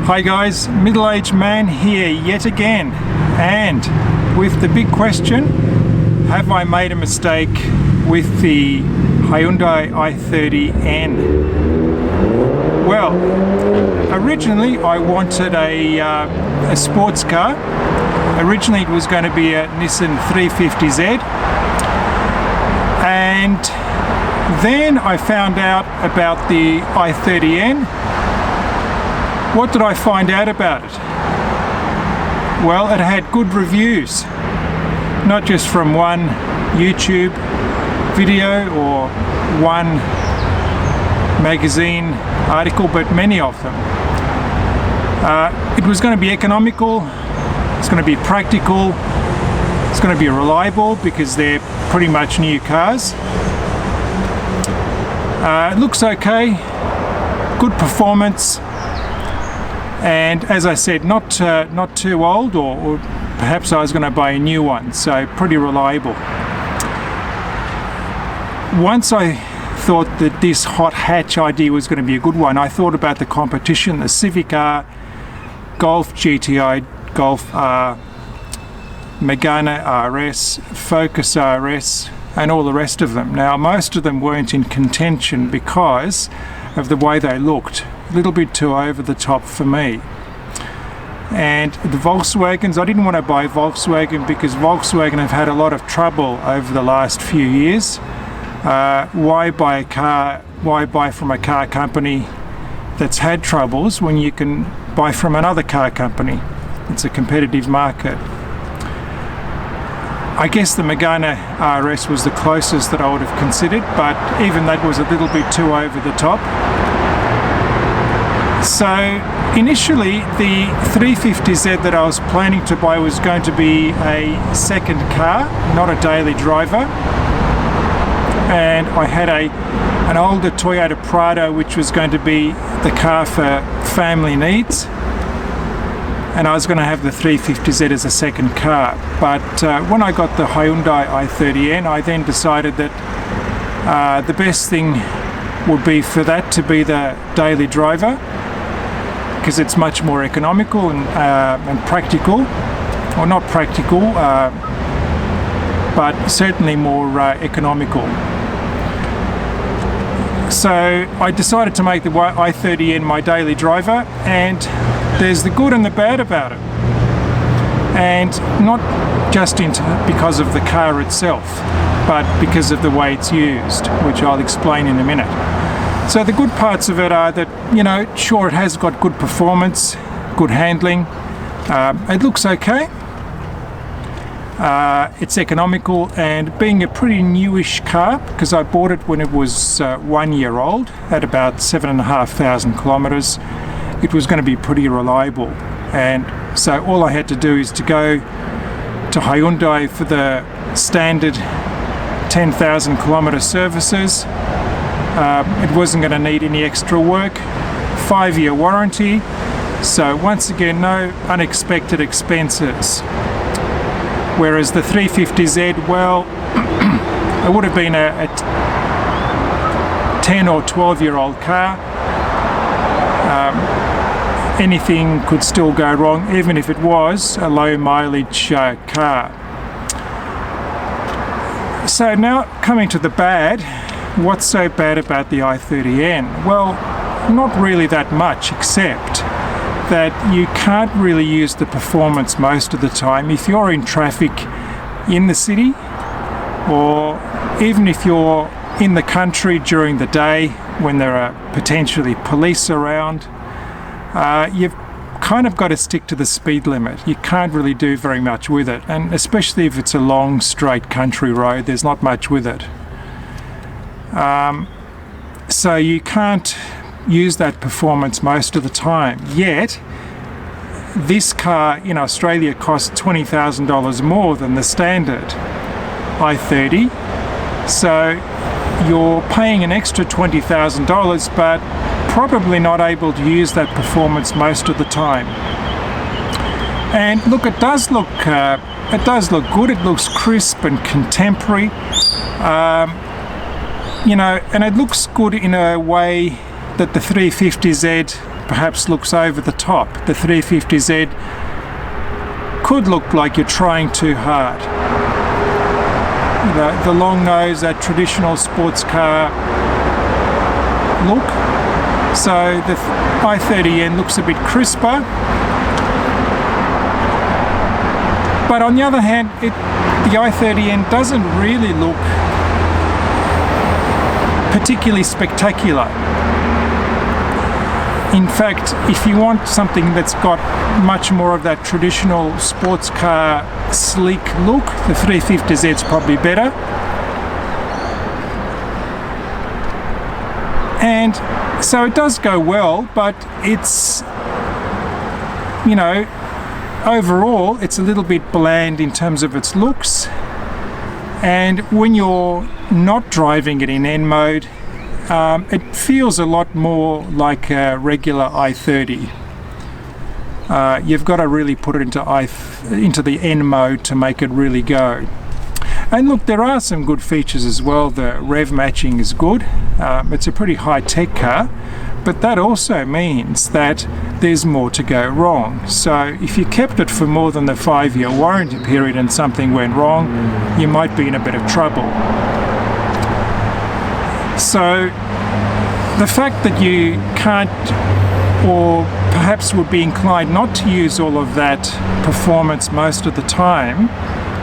Hi guys, middle-aged man here yet again, and with the big question, have I made a mistake with the Hyundai i30N? Well, originally I wanted a sports car. Originally it was going to be a Nissan 350Z, and then I found out about the i30N. What did I find out about it? Well, it had good reviews, not just from one YouTube video or one magazine article, but many of them. It was going to be economical, it's going to be practical, it's going to be reliable because they're pretty much new cars. It looks okay, good performance, and as I said, not too old, or perhaps I was going to buy a new one, so pretty reliable. Once I thought that this hot hatch idea was going to be a good one, I thought about the competition, the Civic R, Golf GTI, Golf R, Megane RS, Focus RS, and all the rest of them. Now, most of them weren't in contention because of the way they looked. A little bit too over the top for me. And the Volkswagens, I didn't want to buy Volkswagen because Volkswagen have had a lot of trouble over the last few years. Why buy from a car company that's had troubles when you can buy from another car company? It's a competitive market. I guess the Megane RS was the closest that I would have considered, but even that was a little bit too over the top. So initially the 350Z that I was planning to buy was going to be a second car, not a daily driver. And I had an older Toyota Prado, which was going to be the car for family needs, and I was going to have the 350Z as a second car. But when I got the Hyundai i30N, I then decided that the best thing would be for that to be the daily driver, because it's much more economical and practical, or not practical, but certainly more economical. So I decided to make the i30N my daily driver, and there's the good and the bad about it. And not just because of the car itself, but because of the way it's used, which I'll explain in a minute. So the good parts of it are that, you know, sure, it has got good performance, good handling, it looks okay, it's economical, and being a pretty newish car, because I bought it when it was 1 year old, at about 7,500 kilometers, it was going to be pretty reliable. And so all I had to do is to go to Hyundai for the standard 10,000 kilometer services. It wasn't going to need any extra work. 5-year warranty. So once again, no unexpected expenses. Whereas the 350Z, well, it would have been a 10 or 12-year-old car. Anything could still go wrong, even if it was a low mileage car. So now coming to the bad. What's so bad about the i30N? Well, not really that much, except that you can't really use the performance most of the time if you're in traffic in the city, or even if you're in the country during the day when there are potentially police around. You've kind of got to stick to the speed limit. You can't really do very much with it, and especially if it's a long straight country road, there's not much with it. So you can't use that performance most of the time. Yet this car in Australia costs $20,000 more than the standard i30, so you're paying an extra $20,000 but probably not able to use that performance most of the time. And look, it does look good. It looks crisp and contemporary. You know, and it looks good in a way that the 350Z perhaps looks over the top. The 350Z could look like you're trying too hard. The long nose, that traditional sports car look. So the i30N looks a bit crisper. But on the other hand, the i30N doesn't really look particularly spectacular. In fact, if you want something that's got much more of that traditional sports car sleek look, the 350Z is probably better. And so it does go well, but it's, you know, overall it's a little bit bland in terms of its looks. And when you're not driving it in N mode, it feels a lot more like a regular i30. You've got to really put it into the N mode to make it really go. And look, there are some good features as well. The rev matching is good. It's a pretty high-tech car, but that also means that there's more to go wrong. So if you kept it for more than the 5-year warranty period and something went wrong, you might be in a bit of trouble. So the fact that you can't, or perhaps would be inclined not to use all of that performance most of the time,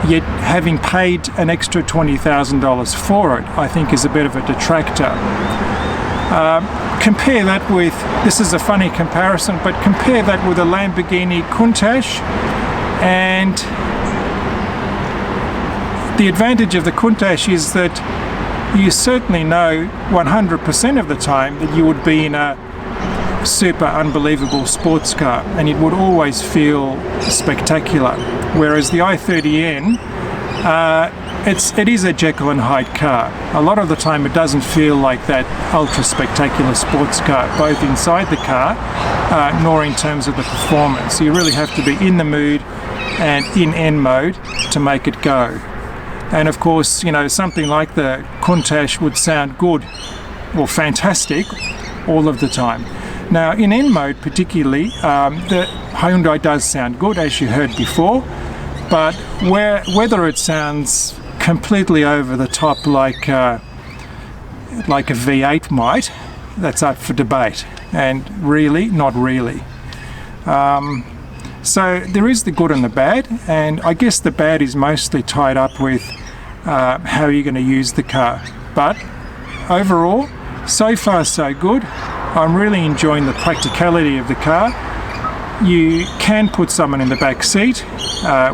yet having paid an extra $20,000 for it, I think is a bit of a detractor. Compare that with, this is a funny comparison, but compare that with a Lamborghini Countach, and the advantage of the Countach is that you certainly know 100% of the time that you would be in a super unbelievable sports car and it would always feel spectacular. Whereas the i30N, it is a Jekyll and Hyde car. A lot of the time it doesn't feel like that ultra spectacular sports car, both inside the car nor in terms of the performance. You really have to be in the mood and in N mode to make it go. And of course, you know, something like the Countach would sound good or fantastic all of the time. Now in N mode particularly, the Hyundai does sound good, as you heard before, but whether it sounds completely over the top like a V8 might, that's up for debate. And really, not really. So there is the good and the bad, and I guess the bad is mostly tied up with how you're going to use the car. But overall, so far so good. I'm really enjoying the practicality of the car. You can put someone in the back seat,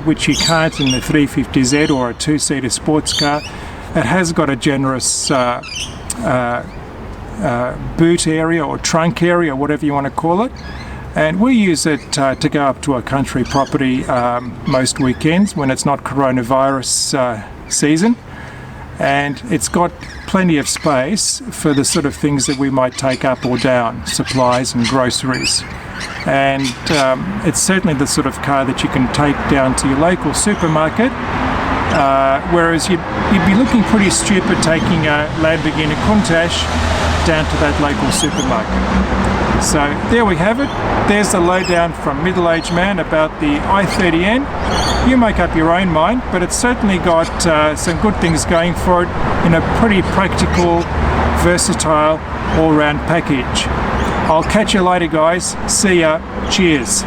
which you can't in the 350Z or a two-seater sports car. It has got a generous boot area or trunk area, whatever you want to call it. And we use it to go up to a country property most weekends when it's not coronavirus season. And it's got plenty of space for the sort of things that we might take up or down, supplies and groceries. And it's certainly the sort of car that you can take down to your local supermarket, whereas you'd be looking pretty stupid taking a Lamborghini Countach down to that local supermarket. So there we have it. There's the lowdown from middle-aged man about the i30N. You make up your own mind, but it's certainly got some good things going for it in a pretty practical, versatile, all-round package. I'll catch you later, guys. See ya. Cheers.